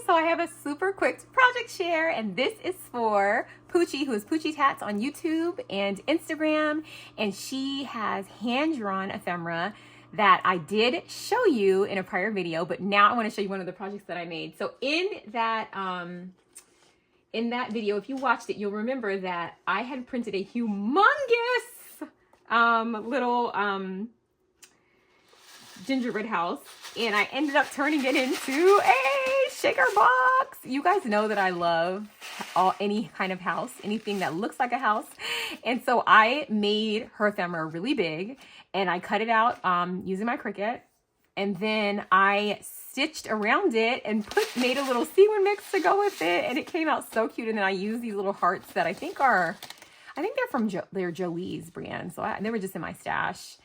So I have a super quick project share, and this is for Poochie, who is Poochie Tats on YouTube and Instagram, and she has hand-drawn ephemera that I did show you in a prior video, but now I want to show you one of the projects that I made. So in that video, if you watched it, you'll remember that I had printed a humongous little gingerbread house, and I ended up turning it into a shaker box. You guys know that I love any kind of house, anything that looks like a house. And so I made her ephemera really big, and I cut it out using my Cricut, and then I stitched around it and made a little sequin mix to go with it, and it came out so cute. And then I used these little hearts that I think they're from they're Joey's brand, so they were just in my stash.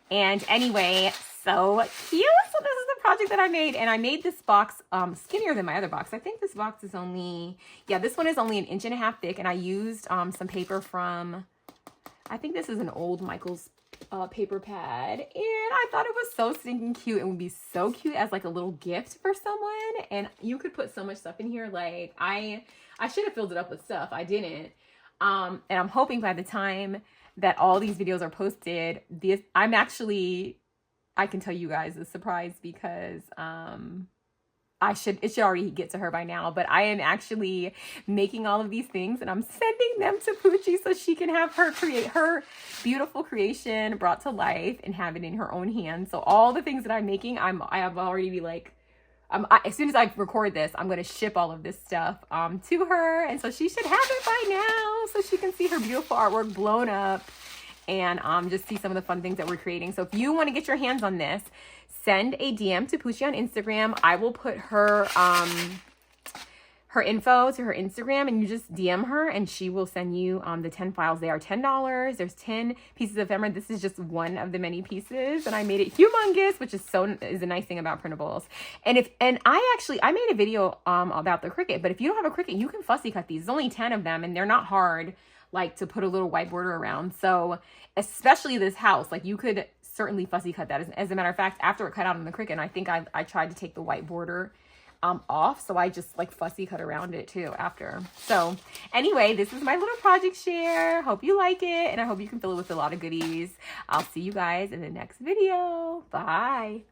And anyway, so cute. So this is the project that I made, and I made this box skinnier than my other box. I think this box is only, yeah, this one is only 1.5 inches thick, and I used some paper from, I think this is an old Michael's paper pad, and I thought it was so stinking cute. It would be so cute as like a little gift for someone, and you could put so much stuff in here. Like I should have filled it up with stuff. I didn't. And I'm hoping by the time that all these videos are posted, I can tell you guys a surprise, because it should already get to her by now, but I am actually making all of these things, and I'm sending them to Poochie so she can have her beautiful creation brought to life and have it in her own hands. So all the things that I'm making, I have already as soon as I record this, I'm going to ship all of this stuff to her. And so she should have it by now, so she can see her beautiful artwork blown up and just see some of the fun things that we're creating. So if you want to get your hands on this, send a DM to Poochie on Instagram. I will put her info to her Instagram, and you just DM her, and she will send you the 10 files. They are $10. There's 10 pieces of ephemera. This is just one of the many pieces, and I made it humongous, which is a nice thing about printables. And I made a video about the Cricut, but if you don't have a Cricut, you can fussy cut these. There's only 10 of them, and they're not hard like to put a little white border around. So especially this house, like you could certainly fussy cut that. As a matter of fact, after it cut out on the Cricut, I think I tried to take the white border off, so I just like fussy cut around it too after. So anyway, this is my little project share. Hope you like it, and I hope you can fill it with a lot of goodies. I'll see you guys in the next video. Bye.